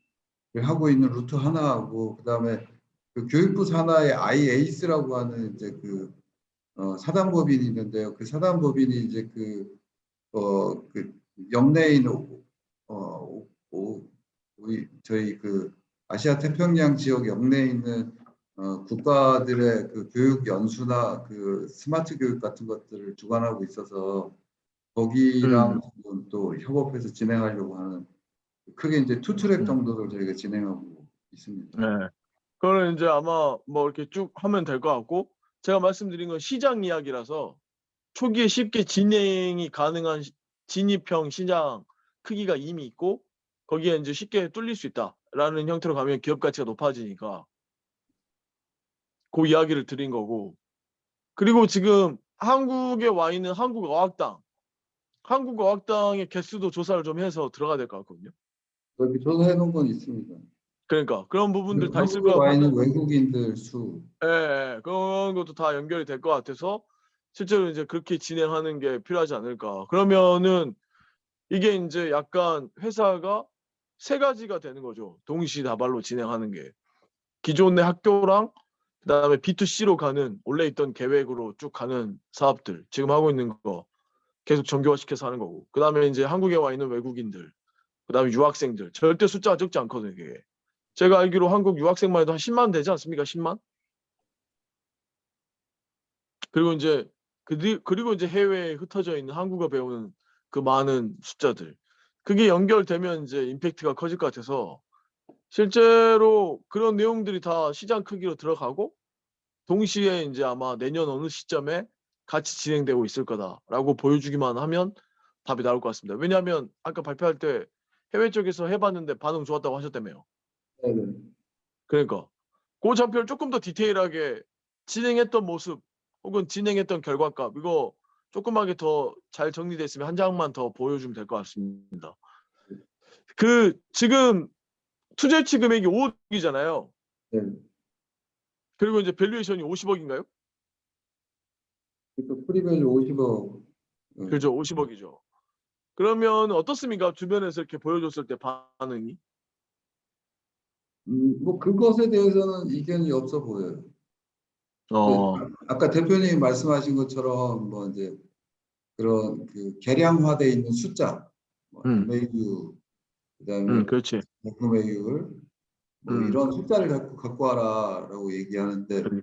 하고 있는 루트 하나하고 그다음에 그 교육부 산하의 IAS라고 하는 이제 그 사단법인이 있는데요. 그 사단법인이 이제 그 영내에 있는 우리 저희 그 아시아 태평양 지역 영내에 있는 국가들의 그 교육 연수나 그 스마트 교육 같은 것들을 주관하고 있어서 거기랑 지금 또 협업해서 진행하려고 하는 크게 이제 투 트랙 음. 정도를 저희가 진행하고 있습니다. 네. 그거는 인제 아마 뭐 이렇게 쭉 하면 될 것 같고 제가 말씀드린 건 시장 이야기라서 초기에 쉽게 진행이 가능한 진입형 시장 크기가 이미 있고 거기에 인제 쉽게 뚫릴 수 있다라는 형태로 가면 기업 가치가 높아지니까 고 이야기를 드린 거고 그리고 지금 한국에 와 있는 한국어학당, 한국어학당의 개수도 조사를 좀 해서 들어가야 될 것 같거든요. 여기 조사해 놓은 건 있습니다. 그러니까 그런 부분들 다 있을 한국에 것 와 있는 같으면 외국인들 수. 예예. 그런 것도 다 연결이 될 것 같아서 실제로 이제 그렇게 진행하는 게 필요하지 않을까. 그러면은 이게 인제 약간 회사가 세 가지가 되는 거죠, 동시다발로 진행하는 게. 기존의 학교랑 그다음에 B2C로 가는 원래 있던 계획으로 쭉 가는 사업들 지금 하고 있는 거 계속 정교화시켜서 하는 거고 그다음에 인제 한국에 와 있는 외국인들 그다음에 유학생들 절대 숫자가 적지 않거든요, 그게. 제가 알기로 한국 유학생만 해도 한 10만 되지 않습니까? 10만? 그리고 인제 그리고 인제 해외에 흩어져 있는 한국어 배우는 그 많은 숫자들. 그게 연결되면 인제 임팩트가 커질 것 같아서 실제로 그런 내용들이 다 시장 크기로 들어가고 동시에 인제 아마 '내년 어느 시점에 같이 진행되고 있을 거다.'라고 보여주기만 하면 답이 나올 것 같습니다. 왜냐하면 아까 발표할 때 해외 쪽에서 해 봤는데 반응 좋았다고 하셨다며요. 네네. 그러니까 고 좌표를 쪼끔 더 디테일하게 진행했던 모습 혹은 진행했던 결과값 이거 쪼끄맣게 더 잘 정리돼 있으면 한 장만 더 보여주면 될 것 같습니다. 그 지금 투자치 금액이 5억 이잖아요. 네. 그리고 이제 밸류에이션이 50억 인가요? 또 프리밸류 50억. 그죠. 50억 이죠. 그러면 어떻습니까? 주변에서 이렇게 보여줬을 때 반응이? 뭐 그것에 대해서는 이견이 없어 보여요. 어. 아까 대표님이 말씀하신 것처럼 뭐 이제 그런 그 계량화돼 있는 숫자, 뭐 음. MAU, 그다음에 그렇지. 목금회율, 뭐 음. 이런 숫자를 갖고 와라라고 얘기하는데 여기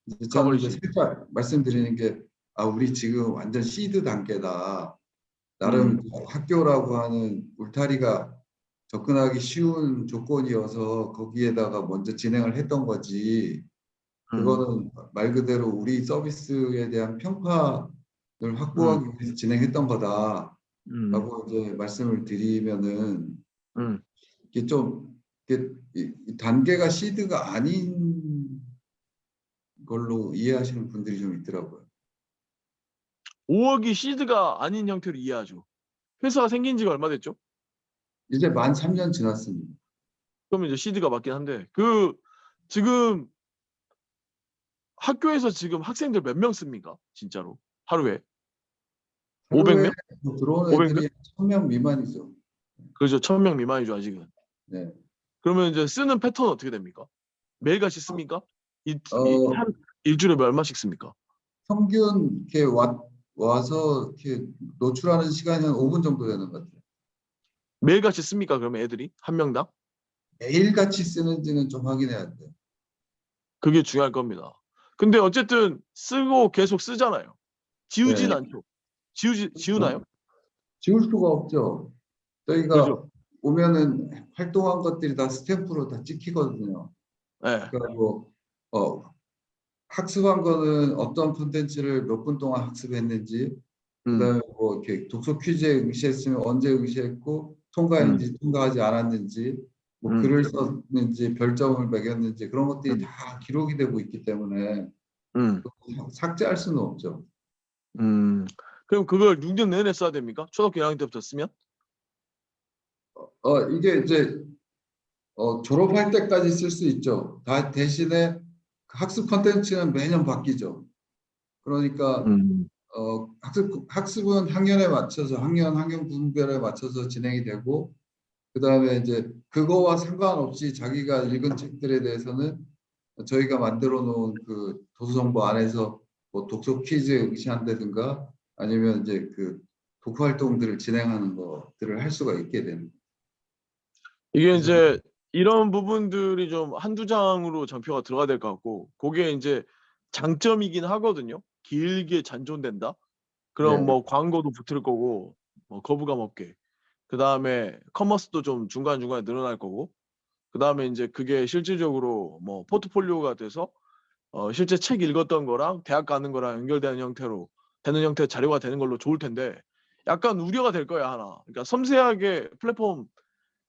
이제 저는 이제 커버리지. 살짝 말씀드리는 게 우리 지금 완전 시드 단계다. 나름 학교라고 하는 울타리가 접근하기 쉬운 조건이어서 거기에다가 먼저 진행을 했던 거지. 그거는 말 그대로 우리 서비스에 대한 평판을 음, 확보하기 위해서 진행했던 거다라고 음, 이제 말씀을 드리면은 음. 이게 좀 이게 이 단계가 시드가 아닌 걸로 이해하시는 분들이 좀 있더라고요. 5억이 시드가 아닌 형태로 이해하죠. 회사가 생긴 지가 얼마 됐죠? 이제 만 3년 지났습니다. 그러면 이제 시드가 맞긴 한데 지금 학교에서 지금 학생들 몇 명 씁니까? 진짜로 하루에 하루에 500명? 들어오는 500명? 애들이 1000명 미만이죠. 그렇죠. 1000명 미만이죠 아직은. 네. 그러면 이제 쓰는 패턴은 어떻게 됩니까? 매일같이 씁니까? 어, 한 일주일에 얼마씩 씁니까? 평균 이렇게 와서 이렇게 노출하는 시간이 한 5분 정도 되는 것 같아요. 매일같이 씁니까? 그러면 애들이 한 명당? 매일같이 쓰는지는 좀 확인해야 돼요. 그게 중요할 겁니다. 근데 어쨌든 쓰고 계속 쓰잖아요. 지우진 네. 않죠. 지우나요? 지울 수가 없죠. 저희가 그죠? 오면은 활동한 것들이 다 스탬프로 다 찍히거든요. 예. 그러니까 뭐 학습한 거는 어떤 콘텐츠를 몇 분 동안 학습했는지, 음, 그다음에 뭐 이렇게 독서 퀴즈에 응시했으면 언제 응시했고 음, 통과했는지 통과하지 않았는지, 뭐 음, 글을 썼는지 별점을 매겼는지 그런 것들이 음, 다 기록이 되고 있기 때문에 음, 삭제할 수는 없죠. 음. 그럼 그걸 6년 내내 써야 됩니까? 초등학교 1학년 때부터 쓰면? 이게 이제 졸업할 때까지 쓸 수 있죠. 대신에 그 학습 콘텐츠는 매년 바뀌죠. 그러니까 음, 학습은 학년에 맞춰서 학년 분별에 맞춰서 진행이 되고, 그다음에 이제 그거와 상관없이 자기가 읽은 책들에 대해서는 저희가 만들어 놓은 그 도서정보 안에서 뭐 독서 퀴즈 응시한다든가 아니면 이제 그 독후 활동들을 진행하는 것들을 할 수가 있게 됩니다. 이게 그래서 이제 이런 부분들이 좀 한두 장으로 장표가 들어가야 될 것 같고, 그게 이제 장점이긴 하거든요. 길게 잔존된다. 그럼 네, 뭐 광고도 붙을 거고, 뭐 거부감 없게. 그 다음에 커머스도 좀 중간중간에 늘어날 거고, 그 다음에 이제 그게 실질적으로 뭐 포트폴리오가 돼서 실제 책 읽었던 거랑 대학 가는 거랑 연결되는 형태로 되는 형태의 자료가 되는 걸로 좋을 텐데, 약간 우려가 될 거야 하나. 그러니까 섬세하게 플랫폼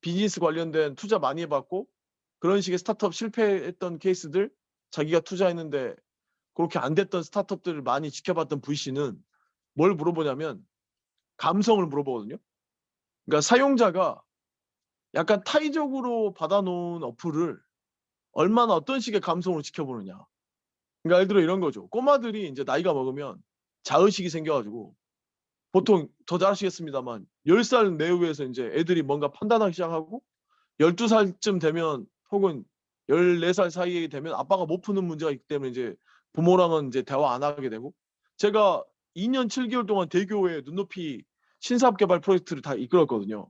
비즈니스 관련된 투자 많이 해봤고 그런 식의 스타트업 실패했던 케이스들, 자기가 투자했는데 그렇게 안 됐던 스타트업들을 많이 지켜봤던 VC는 뭘 물어보냐면 감성을 물어보거든요. 그러니까 사용자가 약간 타의적으로 받아놓은 어플을 얼마나 어떤 식의 감성으로 지켜보느냐. 그러니까 예를 들어 이런 거죠. 꼬마들이 이제 나이가 먹으면 자의식이 생겨가지고, 보통 더 잘하시겠습니다만 10살 내후에서 이제 애들이 뭔가 판단하기 시작하고 12살쯤 되면, 혹은 14살 사이에 되면 아빠가 못 푸는 문제가 있기 때문에 이제 부모랑은 이제 대화 안 하게 되고, 제가 2년 7개월 동안 대교의 눈높이 신사업 개발 프로젝트를 다 이끌었거든요.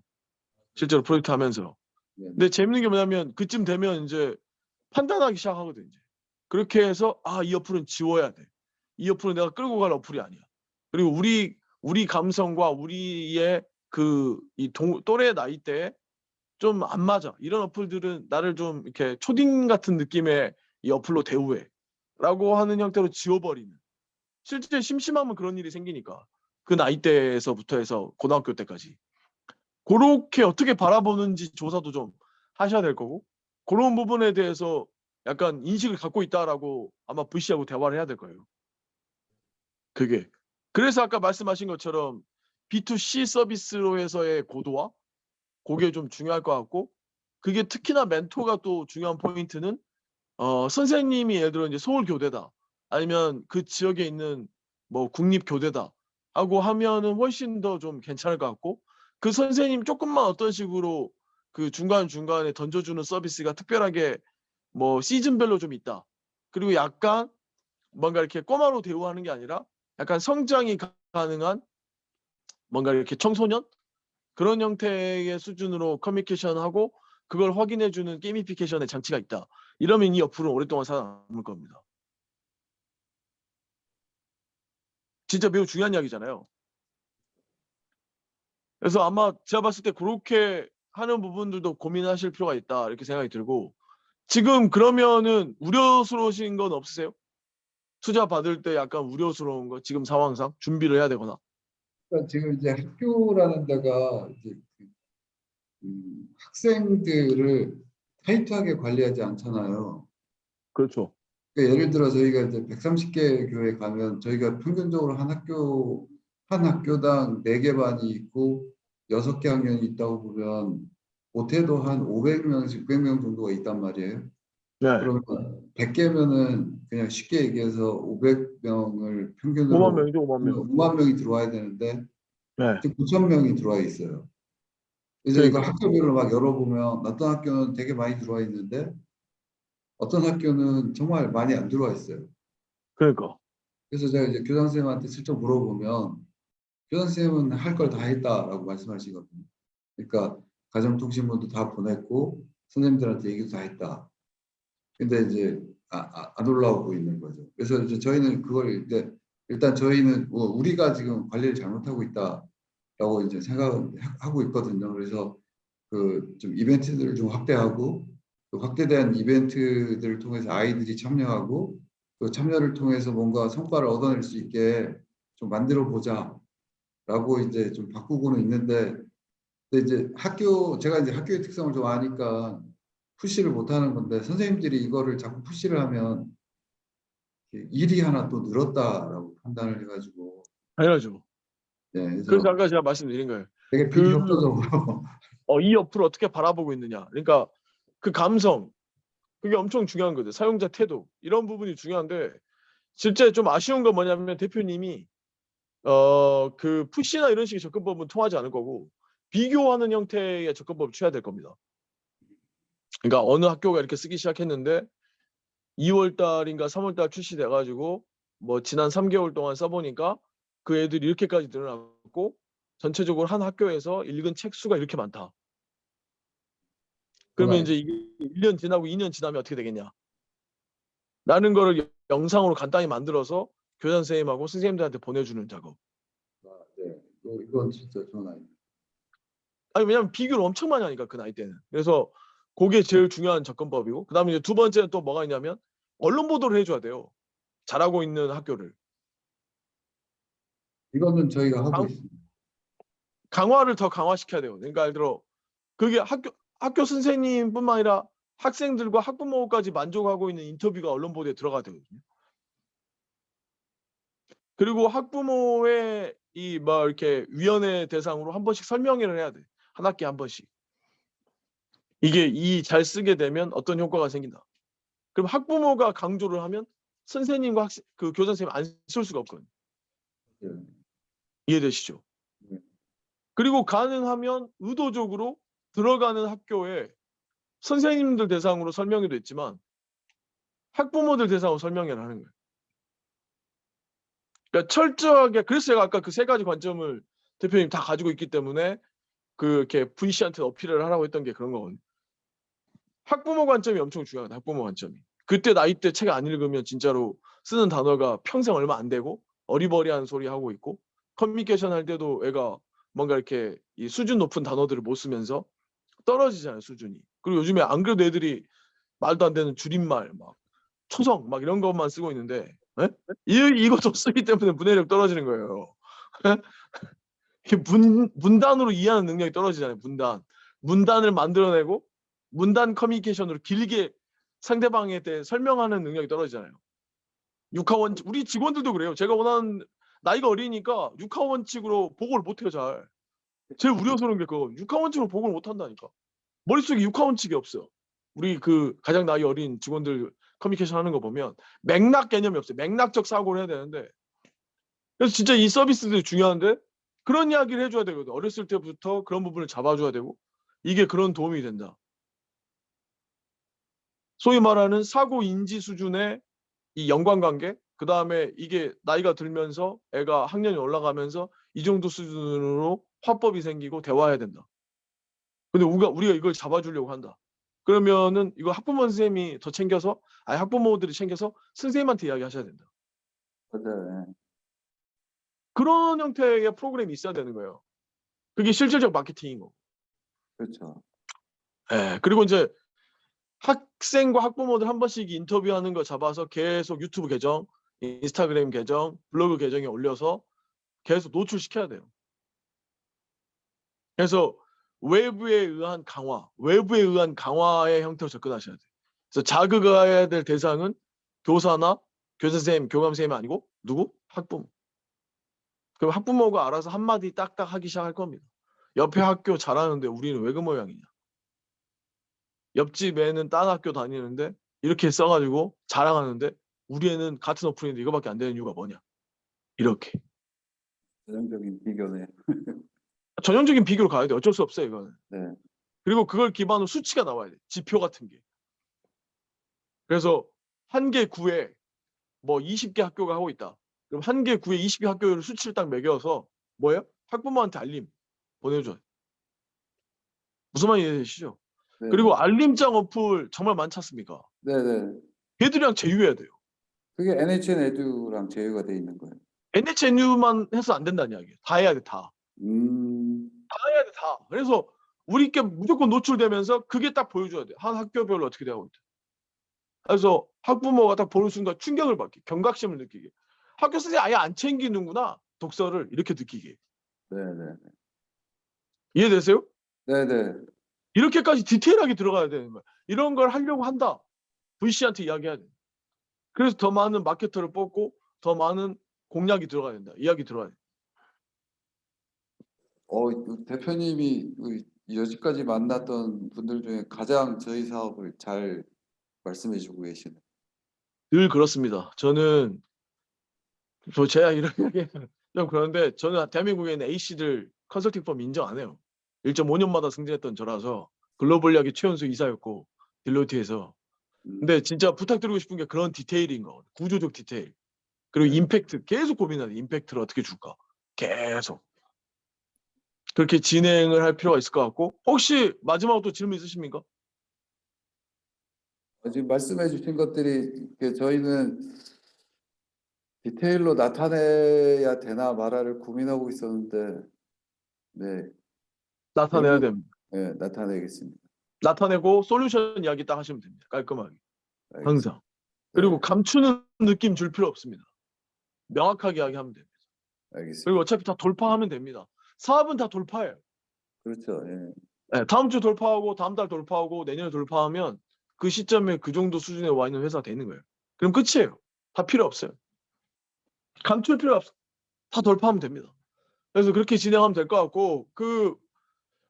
실제로 프로젝트 하면서. 네. 근데 재밌는 게 뭐냐면 그쯤 되면 이제 판단하기 시작하거든 이제. 그렇게 해서 이 어플은 지워야 돼. 이 어플은 내가 끌고 갈 어플이 아니야. 그리고 우리 감성과 우리의 이 또래 나이대에 좀 안 맞아. 이런 어플들은 나를 좀 이렇게 초딩 같은 느낌의 이 어플로 대우해라고 하는 형태로 지워버리는. 실제 심심하면 그런 일이 생기니까 그 나이대에서부터 해서 고등학교 때까지 그렇게 어떻게 바라보는지 조사도 좀 하셔야 될 거고, 그런 부분에 대해서 약간 인식을 갖고 있다라고 아마 VC하고 대화를 해야 될 거예요. 그게. 그래서 아까 말씀하신 것처럼 B2C 서비스로 해서의 고도화, 그게 좀 중요할 것 같고, 그게 특히나 멘토가 또 중요한 포인트는 선생님이 예를 들어 이제 서울 교대다, 아니면 그 지역에 있는 뭐 국립 교대다 하고 하면은 훨씬 더 좀 괜찮을 것 같고, 그 선생님 조금만 어떤 식으로 그 중간중간에 던져주는 서비스가 특별하게 뭐 시즌별로 좀 있다. 그리고 약간 뭔가 이렇게 꼬마로 대우하는 게 아니라 약간 성장이 가능한 뭔가 이렇게 청소년 그런 형태의 수준으로 커뮤니케이션하고 그걸 확인해 주는 게이미피케이션의 장치가 있다. 이러면 이 어플은 오랫동안 살아남을 겁니다. 진짜 매우 중요한 이야기잖아요. 그래서 아마 제가 봤을 때 그렇게 하는 부분들도 고민하실 필요가 있다 이렇게 생각이 들고 지금 그러면은 우려스러우신 건 없으세요? 투자 받을 때 약간 우려스러운 거 지금 상황상 준비를 해야 되거나. 그러니까 지금 이제 학교라는 데가 이제 학생들을 타이트하게 관리하지 않잖아요. 그렇죠. 그러니까 예를 들어 저희가 이제 130개 교회 가면 저희가 평균적으로 한 학교당 4개 반이 있고 6개 학년이 있다고 보면 못해도 한 500명에서 600명 정도가 있단 말이에요. 네. 그러면 100개면은 그냥 쉽게 얘기해서 500명을 5만 평균으로 명이죠, 5만 명. 5만 명이 들어와야 되는데 네. 지금 9천 명이 들어와 있어요. 그래서 이걸 그러니까요. 학교별로 막 열어보면 어떤 학교는 되게 많이 들어와 있는데 어떤 학교는 정말 많이 안 들어와 있어요. 그러니까. 그래서 제가 이제 교장 선생님한테 슬쩍 물어보면 교장 선생님은 할 걸 다 했다라고 말씀하시거든요. 그러니까 가정통신문도 다 보냈고 선생님들한테 얘기도 다 했다. 근데 이제 안 올라오고 있는 거죠. 그래서 이제 저희는 그걸 이제 일단 저희는 뭐 우리가 지금 관리를 잘못하고 있다라고 이제 생각하고 있거든요. 그래서 그 좀 이벤트들을 좀 확대하고 그 확대된 이벤트들을 통해서 아이들이 참여하고 그 참여를 통해서 뭔가 성과를 얻어낼 수 있게 좀 만들어 보자라고 이제 좀 바꾸고는 있는데 근데 이제 제가 이제 학교의 특성을 좀 아니까 푸시를 못 하는 건데 선생님들이 이거를 자꾸 푸시를 하면 일이 하나 또 늘었다라고 판단을 해가지고 당연하죠. 네, 그래서 그래서 아까 제가 말씀드린 거예요. 되게 그 비협조적으로 이 어플을 어떻게 바라보고 있느냐. 그러니까 그 감성 그게 엄청 중요한 거죠. 사용자 태도 이런 부분이 중요한데 실제 좀 아쉬운 건 뭐냐면 대표님이 그 푸시나 이런 식의 접근법은 통하지 않을 거고 비교하는 형태의 접근법을 취해야 될 겁니다. 그러니까 어느 학교가 이렇게 쓰기 시작했는데 2월 달인가 3월 달 출시돼 가지고 뭐 지난 3개월 동안 써 보니까 그 애들이 이렇게까지 늘어났고 전체적으로 한 학교에서 읽은 책 수가 이렇게 많다. 그러면 이제 이게 1년 지나고 2년 지나면 어떻게 되겠냐? 라는 거를 영상으로 간단히 만들어서 교장 선생님하고 선생님들한테 보내주는 작업. 네, 이건 진짜 좋은 아이디어. 아니 왜냐면 비교를 엄청 많이 하니까 그 나이 때는. 그래서 그게 제일 중요한 접근법이고 그다음에 이제 두 번째는 또 뭐가 있냐면 언론 보도를 해줘야 돼요. 잘하고 있는 학교를. 이거는 저희가 하고 강, 있습니다. 강화를 더 강화시켜야 돼요. 그러니까 예를 들어 그게 학교 선생님뿐만 아니라 학생들과 학부모까지 만족하고 있는 인터뷰가 언론 보도에 들어가야 되거든요. 그리고 학부모의 이 뭐 이렇게 위원회 대상으로 한 번씩 설명회를 해야 돼. 한 학기에 한 번씩. 이게 이 잘 쓰게 되면 어떤 효과가 생긴다. 그럼 학부모가 강조를 하면 선생님과 그 교장 선생님 안 쓸 수가 없거든요. 네. 이해되시죠? 네. 그리고 가능하면 의도적으로 들어가는 학교에 선생님들 대상으로 설명회도 있지만 학부모들 대상으로 설명회를 하는 거예요. 그러니까 철저하게 그래서 제가 아까 그 세 가지 관점을 대표님 다 가지고 있기 때문에 이렇게 VC한테 어필을 하라고 했던 게 그런 거거든요. 학부모 관점이 엄청 중요하다. 학부모 관점이. 그때 나이 때 책 안 읽으면 진짜로 쓰는 단어가 평생 얼마 안 되고 어리버리한 소리 하고 있고 커뮤니케이션 할 때도 애가 뭔가 이렇게 이 수준 높은 단어들을 못 쓰면서 떨어지잖아요, 수준이. 그리고 요즘에 안 그래도 애들이 말도 안 되는 줄임말 막 초성 막 이런 것만 쓰고 있는데 예? 이거 좀 쓰기 때문에 문해력 떨어지는 거예요. 예? 이게 문단으로 이해하는 능력이 떨어지잖아요. 문단을 만들어내고 문단 커뮤니케이션으로 길게 상대방에 대해 설명하는 능력이 떨어지잖아요. 육하원칙 우리 직원들도 그래요. 제가 원하는 나이가 어리니까 육하원칙으로 보고를 못해요 잘. 제일 우려스러운 게 그거 육하원칙으로 보고를 못한다니까. 머릿속에 육하원칙이 없어요. 우리 그 가장 나이 어린 직원들 커뮤니케이션 하는 거 보면 맥락 개념이 없어요. 맥락적 사고를 해야 되는데 그래서 진짜 이 서비스들이 중요한데 그런 이야기를 해줘야 되거든. 어렸을 때부터 그런 부분을 잡아줘야 되고 이게 그런 도움이 된다. 소위 말하는 사고 인지 수준의 이 연관관계 그 다음에 이게 나이가 들면서 애가 학년이 올라가면서 이 정도 수준으로 화법이 생기고 대화해야 된다. 근데 우리가 이걸 잡아주려고 한다. 그러면은 이거 학부모 선생님이 더 챙겨서 학부모들이 챙겨서 선생님한테 이야기하셔야 된다. 맞아요. 그런 형태의 프로그램이 있어야 되는 거예요. 그게 실질적 마케팅인 거고. 그렇죠. 예. 그리고 이제 학생과 학부모들 한 번씩 인터뷰하는 거 잡아서 계속 유튜브 계정, 인스타그램 계정, 블로그 계정에 올려서 계속 노출시켜야 돼요. 그래서 외부에 의한 강화의 형태로 접근하셔야 돼요. 그래서 자극해야 될 대상은 교사나 교사 선생님, 교감 선생님이 아니고 누구? 학부모. 그럼 학부모가 알아서 한마디 딱딱 하기 시작할 겁니다. 옆에 학교 잘하는데 우리는 왜 그 모양이냐. 옆집 애는 딴 학교 다니는데 이렇게 써가지고 자랑하는데 우리 애는 같은 어플인데 이거밖에 안 되는 이유가 뭐냐. 이렇게. 전형적인 비교네. 전형적인 비교로 가야 돼요. 어쩔 수 없어요, 이거는. 네. 그리고 그걸 기반으로 수치가 나와야 돼. 지표 같은 게. 그래서 한 개 구에 뭐 20개 학교가 하고 있다. 그럼 한 개 구에 20개 학교를 수치를 딱 매겨서 뭐예요? 학부모한테 알림 보내줘요. 무슨 말인지 이해되시죠? 네. 그리고 알림장 어플 정말 많지 않습니까? 네네. 걔들이랑 제휴해야 돼요. 그게 NHN 에듀랑 제휴가 돼 있는 거예요. NHNU만 해서 안 된다는 이야기예요. 다 해야 돼, 다. 다 해야 돼, 다. 그래서 우리께 무조건 노출되면서 그게 딱 보여줘야 돼. 한 학교별로 어떻게 되고 있다. 그래서 학부모가 딱 보는 순간 충격을 받게, 경각심을 느끼게. 학교 선생님 아예 안 챙기는구나, 독서를 이렇게 느끼게. 네네. 이해되세요? 네네. 이렇게까지 디테일하게 들어가야 되는 거야. 이런 걸 하려고 한다. VC한테 이야기해야 돼. 그래서 더 많은 마케터를 뽑고 더 많은 공략이 들어가야 된다. 이야기 들어가야 돼. 대표님이 여지까지 만났던 분들 중에 가장 저희 사업을 잘 말씀해주고 계시네. 늘 그렇습니다. 저는 제가 이런 이야기 좀 그런데 저는 대한민국에 있는 A씨들 컨설팅 펌 인정 안 해요. 1.5년마다 승진했던 저라서 글로벌 야기 최연소 이사였고 딜로이트에서. 근데 진짜 부탁드리고 싶은 게 그런 디테일인 거. 구조적 디테일. 그리고 네. 임팩트 계속 고민하는 임팩트를 어떻게 줄까. 계속. 그렇게 진행을 할 필요가 있을 것 같고 혹시 마지막으로 또 질문 있으십니까? 지금 말씀해 주신 것들이 저희는 디테일로 나타내야 되나 말아를 고민하고 있었는데 네, 나타내야 됩니다. 네, 나타내겠습니다. 나타내고 솔루션 이야기 딱 하시면 됩니다. 깔끔하게. 알겠습니다. 항상. 그리고 네, 감추는 느낌 줄 필요 없습니다. 명확하게 이야기하면 됩니다. 알겠습니다. 그리고 어차피 다 돌파하면 됩니다. 사업은 다 돌파해요. 그렇죠. 예. 네, 다음 주 돌파하고 다음 달 돌파하고 내년에 돌파하면 그 시점에 그 정도 수준에 와 있는 회사가 되는 거예요. 그럼 끝이에요. 다 필요 없어요. 감출 필요 없어. 다 돌파하면 됩니다. 그래서 그렇게 진행하면 될 것 같고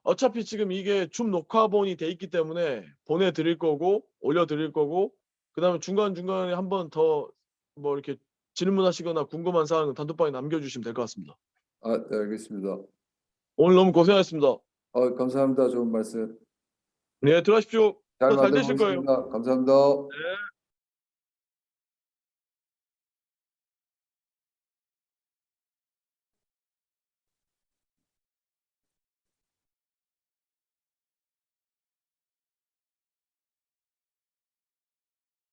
어차피 지금 이게 줌 녹화본이 돼 있기 때문에 보내드릴 거고 올려드릴 거고 그다음에 중간중간에 한 번 더 뭐 이렇게 질문하시거나 궁금한 사항은 단톡방에 남겨주시면 될 것 같습니다. 네, 알겠습니다. 오늘 너무 고생하셨습니다. 감사합니다. 좋은 말씀. 네, 들어가십시오. 잘 잘 만들어 되실 거예요. 보겠습니다. 감사합니다. 네.